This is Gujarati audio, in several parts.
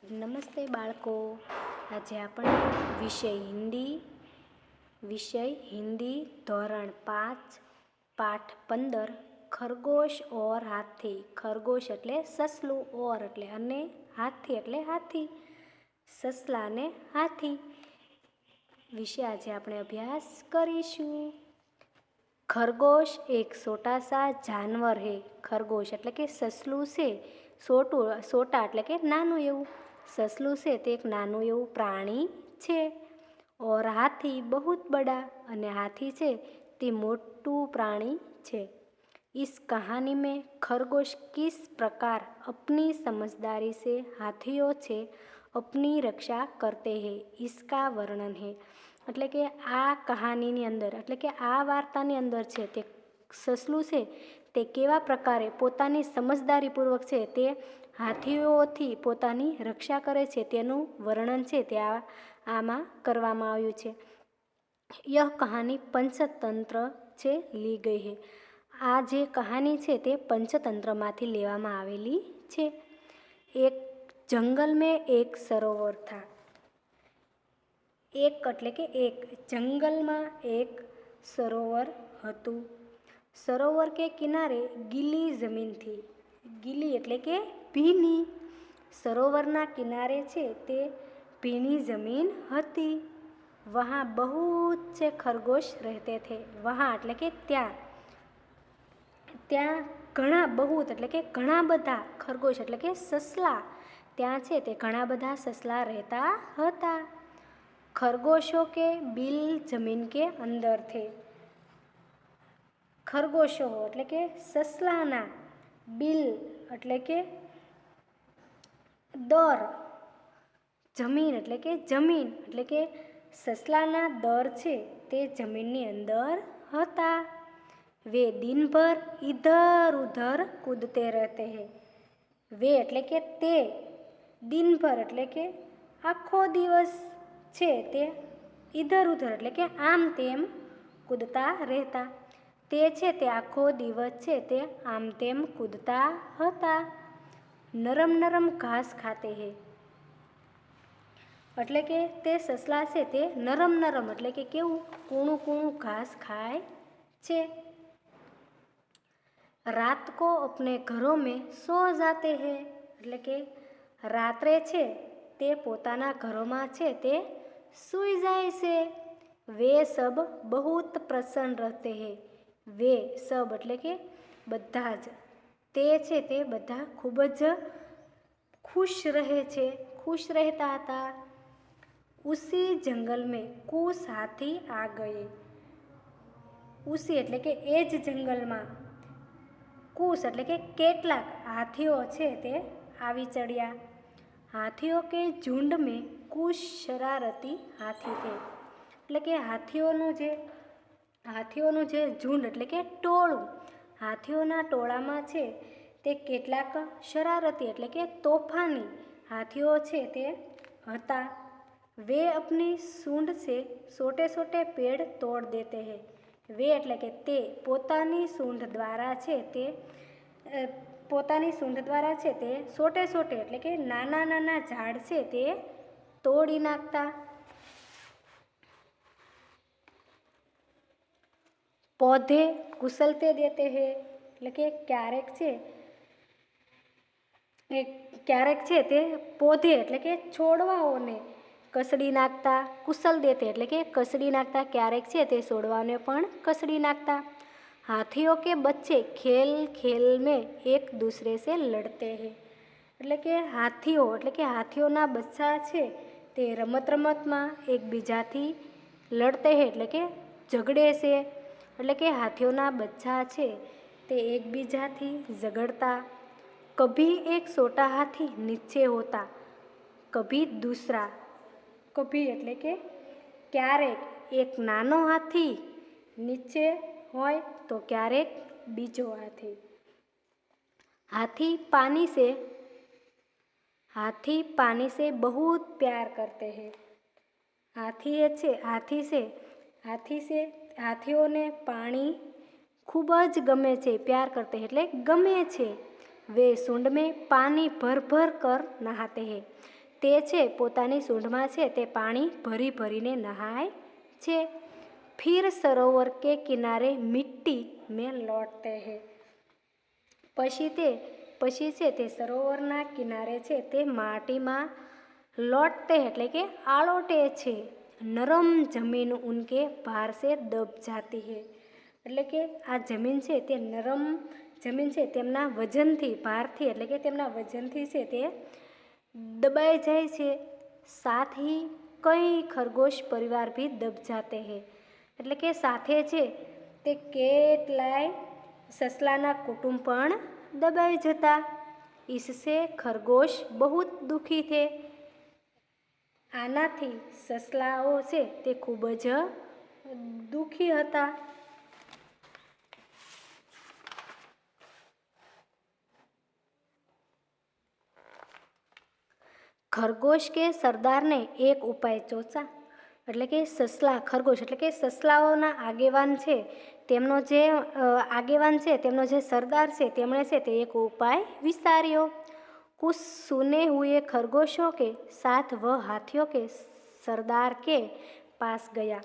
નમસ્તે બાળકો. આજે આપણે વિષય હિન્દી ધોરણ 5 પાઠ 15 ખરગોશ ઓર હાથી. ખરગોશ એટલે સસલું, ઓર એટલે અને, હાથી એટલે હાથી, સસલા અને હાથી વિશે આજે આપણે અભ્યાસ કરીશું. खरगोश एक छोटा सा जानवर है. खरगोश એટલે કે સસલું છે. સોટા એટલે કે નાનું એવું. સસલું છે તે એક નાનું એવું પ્રાણી છે. और हाथी बहुत बड़ा, અને હાથી છે તે મોટું પ્રાણી છે. इस कहानी में खरगोश किस प्रकार अपनी समझदारी से हाथियों से अपनी रक्षा करते हैं इसका वर्णन है. એટલે કે આ કહાનીની અંદર, એટલે કે આ વાર્તાની અંદર છે તે સસલું છે તે કેવા પ્રકારે પોતાની સમજદારીપૂર્વક છે તે હાથીઓથી પોતાની રક્ષા કરે છે તેનું વર્ણન છે તે આમાં કરવામાં આવ્યું છે. यह कहानी पंचतंत्र से ली गई है. આ જે કહાની છે તે પંચતંત્રમાંથી લેવામાં આવેલી છે. એક જંગલ મેં એક સરોવર था. એક એટલે કે એક જંગલમાં એક સરોવર હતું. સરોવર કે કિનારે ગીલી જમીન થી. ગીલી એટલે કે ભીની. સરોવરના કિનારે છે તે ભીની જમીન હતી. વહાં બહુત से खरगोश रहते थे. વહાં એટલે કે ત્યાં. ત્યાં ઘણા, બહુત એટલે કે ઘણા બધા, ખરગોશ એટલે કે સસલા, ત્યાં છે તે ઘણા બધા સસલા રહેતા હતા. खरगोशों के बिल जमीन के अंदर थे. ખરગોશો એટલે કે સસલાના બિલ એટલે કે દર, જમીન એટલે કે જમીન, એટલે કે સસલાના દર છે તે જમીનની અંદર હતા. वे दिन भर इधर उधर कूदते रहते हैं. वे એટલે કે તે, દિનભર એટલે કે આખો દિવસ છે તે, ઇધર ઉધર એટલે કે આમ તેમ, કૂદતા રહેતા. તે છે તે આખો દિવસ છે તે આમ તેમ કૂદતા હતા. નરમ નરમ ઘાસ ખાતે હે. એટલે કે તે સસલા છે તે નરમ નરમ એટલે કે કેવું, કૂણું કૂણું ઘાસ ખાય છે. રાત કો અપને ઘરો મેં સો જાતે હે. એટલે કે રાત્રે છે તે પોતાના ઘરોમાં છે તે સૂઈ જાય છે. વે સબ બહુત પ્રસન્ન રહેતે હે. વે સબ એટલે કે બધા જ. તે છે તે બધા ખૂબ જ ખુશ રહે છે, ખુશ રહેતા હતા. ઉસી જંગલ મેં કુછ હાથી આ ગયે. ઉસી એટલે કે એ જ જંગલમાં, કુછ એટલે કે કેટલાક હાથીઓ છે તે આવી ચડ્યા. હાથીઓ કે ઝુંડ મેં કુછ શરારતી હાથી થે. એટલે કે હાથીઓનું જે ઝુંડ એટલે કે ટોળું, હાથીઓના ટોળામાં છે તે કેટલાક શરારતી એટલે કે તોફાની હાથીઓ છે તે હતા. વે અપની સૂંઢ સે છોટે છોટે પેડ તોડ દેતે હૈ. વે એટલે કે તે પોતાની સૂંઢ દ્વારા છે તે છોટે છોટે એટલે કે નાના નાના ઝાડ છે તે તોડી નાખતા. પૌધે કુશલતે દેતે હે. એટલે કે ક્યારેક છે તે પૌધે એટલે કે છોડવાઓને કસડી નાખતા. કુશલ દેતે એટલે કે કસડી નાખતા. ક્યારેક છે તે છોડવાઓને પણ કસડી નાખતા. હાથીઓ કે બચ્ચે ખેલ ખેલ મેં એક દૂસરે સે લડતે હૈ. એટલે કે હાથીઓના બચ્ચા છે તે રમત રમતમાં એકબીજાથી લડતે હૈ એટલે કે ઝઘડે છે. એટલે કે હાથીઓના બચ્ચા છે તે એકબીજાથી ઝઘડતા. કભી એક છોટા હાથી નીચે હોતા, કભી દૂસરા. કભી એટલે કે ક્યારેક એક નાનો હાથી નીચે હોય તો ક્યારેક બીજો હાથી. हाथी पानी से बहुत प्यार करते हैं. હાથીઓને પાણી ખૂબ જ ગમે છે. પ્યાર કરતે હૈ એટલે ગમે છે. વે સૂંઢ મેં પાણી ભર ભર કર નહાતે હૈ. તે છે પોતાની સૂંઢમાં છે તે પાણી ભરી ભરીને નહાય છે. फिर सरोवर के किनारे मिट्टी में लौटते हैं. પછી છે તે સરોવરના કિનારે છે તે માટીમાં लौटते એટલે કે આળોટે છે. નરમ જમીન ઉનકે ભાર સે દબ જાતી હૈ. એટલે કે આ જમીન છે તે નરમ જમીન છે તેમના વજનથી, ભારથી એટલે કે તેમના વજનથી છે તે દબાઈ જાય છે. સાથ ही કઈ ખરગોશ પરિવાર भी દબ જાતે हैं. એટલે કે સાથે છે તે કેટલાય સસલાના કુટુંબ પણ દબાઈ જતા. इससे खरगोश बहुत दुखी थे. આનાથી સસલાઓ છે તે ખૂબ જ દુઃખી હતા. खरगोश के सरदार ने एक उपाय सोचा. એટલે કે સસલા ખરગોશ એટલે કે સસલાઓના આગેવાન છે તેમનો જે આગેવાન છે તેમનો જે સરદાર છે તેમણે છે તે એક ઉપાય વિચાર્યો. कुछ सुने हुए खरगोशों के साथ वह हाथियों के सरदार के पास गया.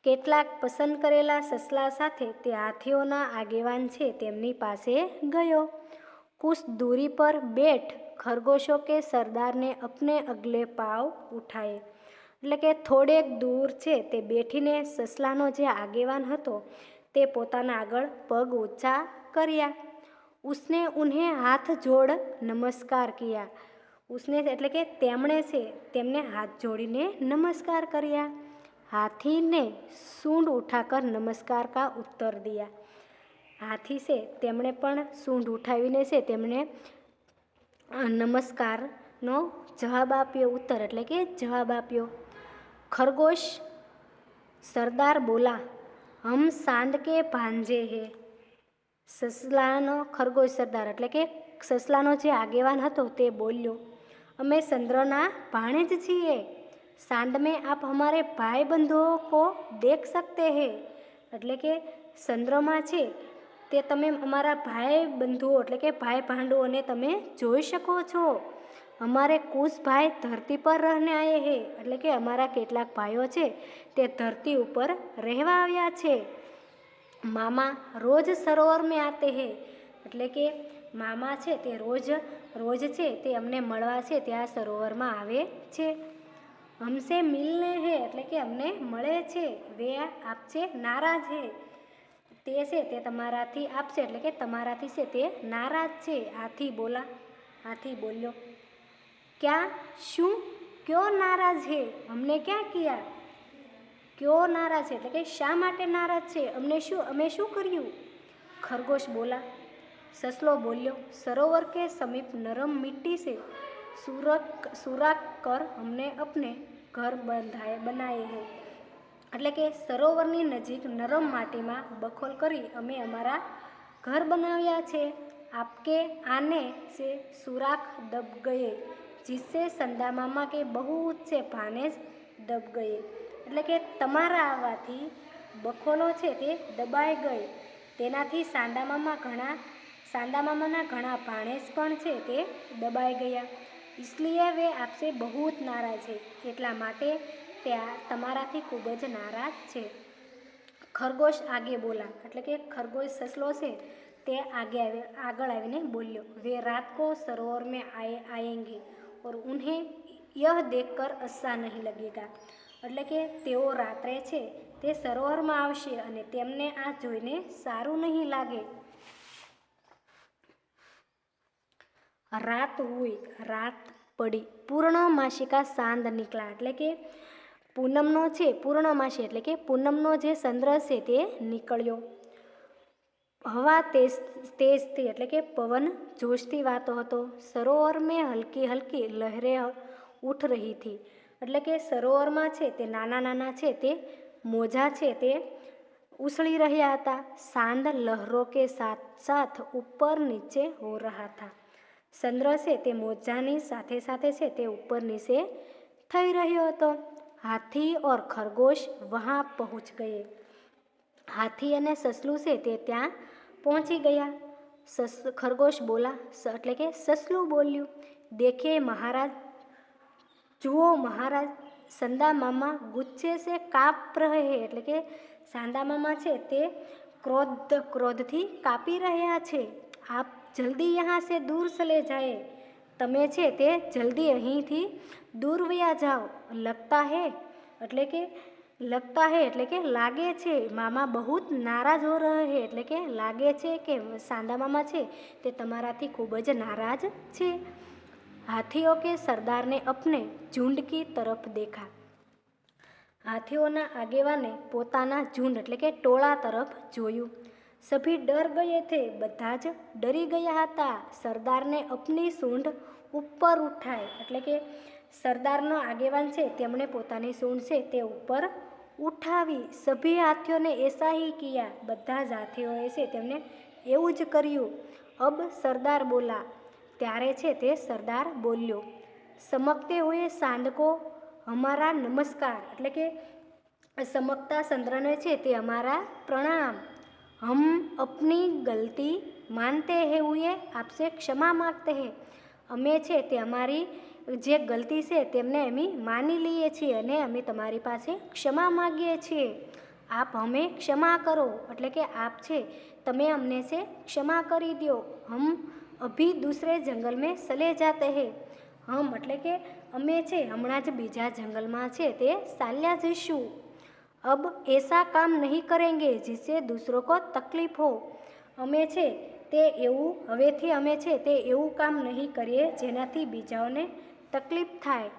કેટલાક પસંદ કરેલા સસલા સાથે તે હાથીઓના આગેવાન છે તેમની પાસે ગયો. कुछ दूरी पर बैठ खरगोशों के सरदार ने अपने अगले पाँव उठाए. એટલે કે થોડેક દૂર છે તે બેઠીને સસલાનો જે આગેવાન હતો તે પોતાના આગળ પગ ઊંચા કર્યા. उसने उन्हें हाथ जोड़ नमस्कार किया. उसने એટલે કે તેમણે છે તેમને હાથ જોડીને નમસ્કાર કર્યા. हाथी ने सूंड उठाकर नमस्कार का उत्तर दिया. હાથી છે તેમણે પણ સૂંઢ ઉઠાવીને છે તેમણે નમસ્કારનો જવાબ આપ્યો. ઉત્તર એટલે કે જવાબ આપ્યો. खरगोश सरदार बोला, हम सांड के भांजे हैं. સસલાનો ખરગોશ સરદાર એટલે કે સસલાનો જે આગેવાન હતો તે બોલ્યો, અમે ચંદ્રના ભાણે જ છીએ. सांड में आप हमारे भाई बंधुओं को देख सकते हैं. એટલે કે ચંદ્રમાં છે તે તમે અમારા ભાઈ બંધુઓ એટલે કે ભાઈ ભાંડુઓને તમે જોઈ શકો છો. અમારે કુછ ભાઈ ધરતી પર રહેને આયે હે. એટલે કે અમારા કેટલાક ભાઈઓ છે તે ધરતી ઉપર રહેવા આવ્યા છે. મામા રોજ સરોવર મેં આતે હે. એટલે કે મામા છે તે રોજ છે તે અમને મળવા છે ત્યાં સરોવરમાં આવે છે. हमसे मिलने है એટલે કે અમને મળે છે. વે આપસે નારાજ હે. તે છે તે તમારાથી આપશે એટલે કે તમારાથી છે તે નારાજ છે. હાથી બોલ્યો, क्या શું क्यों नाराज है. हमने क्या किया. क्यों नाराज है એટલે કે શા માટે નારાજ છે, અમે શું કર્યું. खरगोश बोला. ससलो बोल्यो, सरोवर के समीप नरम मिट्टी से सुराख कर हमने अपने घर बनाए हैं. એટલે કે સરોવરની નજીક નરમ માટીમાં બખોલ કરી અમે અમારા ઘર બનાવ્યા છે. આપકે આને से सुराख दब गए जिससे संदा मामा के बहुत से भानेज दब गए. એટલે કે તમારા આવવાથી બખોલો છે તે દબાઈ ગઈ. તેનાથી સાંડા મામાના ઘણા ભાણેજ પણ છે તે દબાઈ ગયા. इसलिए वे आपसे बहुत नाराज है. એટલા માટે તે તમારાથી ખૂબ જ નારાજ છે. ખરગોશ આગે બોલા. એટલે કે ખરગોશ સસલો છે તે આગળ આવીને બોલ્યો, वे रात को सरोवर में आएंगे और उन्हें यह देखकर अच्छा नहीं लगेगा. એટલે કે તેઓ રાત્રે છે તે સરોવરમાં આવશે અને તેમને આ જોઈને સારું નહીં લાગે. રાત હુઈ. રાત પડી. પૂર્ણમાસી કા ચાંદ નીકળા. એટલે કે પૂનમનો છે પૂર્ણમાસી એટલે કે પૂનમનો જે ચંદ્ર છે તે નીકળ્યો. હવા તેજ थी એટલે કે પવન જોશથી વાતો હતો. સરોવર મેં હલકી હલકી લહેરે ઉઠ રહી थी. એટલે કે સરોવરમાં છે તે નાના છે તે મોજા છે તે ઉછળી રહ્યા હતા. ચાંદ લહેરો કે સાથ સાથ ઉપર નીચે હો રહા था. ચંદ્ર છે તે મોજાની સાથે સાથે છે તે ઉપર નીચે થઈ રહ્યો હતો. હાથી ઓર ખરગોશ વહાં પહોંચ ગયે. હાથી અને સસલું છે તે ત્યાં પહોંચી ગયા. ખરગોશ બોલા એટલે કે સસલું બોલ્યું, દેખે મહારાજ જુઓ મહારાજ, સંદા મામા ગુસ્સે સે કાપ રહે હે, એટલે કે સાંદા મામા છે તે ક્રોધથી કાપી રહ્યા છે. આપ જલ્દી યહાં સે દૂર ચલે જાય, તમે છે તે જલ્દી અહીંથી દૂર વયા જાઓ. લગતા હે એટલે કે લાગે છે, મામા બહુત નારાજ હો રહે હે, એટલે કે લાગે છે કે સાંદા મામા છે તે તમારાથી ખૂબ જ નારાજ છે. હાથીઓ કે સરદારને અપને ઝુંડ કી તરફ દેખા. હાથીઓના આગેવાને પોતાના ઝુંડ એટલે કે ટોળા તરફ જોયું. સભી ડર ગયે થે, બધા જ ડરી ગયા હતા. સરદારને અપની સૂંઢ ઉપર ઉઠાઈ, એટલે કે સરદારનો આગેવાન છે તેમણે પોતાની સૂંઢ છે તે ઉપર ઉઠાવી. સભી હાથીઓને એસા હી કિયા, બધા જ હાથીઓએ છે તેમને એવું જ કર્યું. અબ સરદાર બોલા, ત્યારે છે તે સરદાર બોલ્યો. ચમકતે હુએ ચાંદ કો હમારા નમસ્કાર, એટલે કે ચમકતા ચંદ્રને છે તે અમારા પ્રણામ. હમ અપની ગલતી માનતે હુએ આપસે ક્ષમા માગતે હે, અમે છે તે અમારી જે ગલતી છે તેમને અમે માની લઈએ છીએ અને અમે તમારી પાસે ક્ષમા માગીએ છીએ. આપ હમે ક્ષમા કરો, એટલે કે આપ છે તમે અમને છે ક્ષમા કરી દો. હમ અભી દૂસરે જંગલ મેં ચલે જાતે હે, હમ એટલે કે અમે છે હમણાં જ બીજા જંગલમાં છે તે ચાલ્યા જઈશું. અબ એસા કામ નહીં કરેંગે જિસસે દૂસરો કો તકલીફ હો, અમે છે તે હવેથી અમે છે તે એવું કામ નહીં કરીએ જેનાથી બીજાઓને તકલીફ થાય.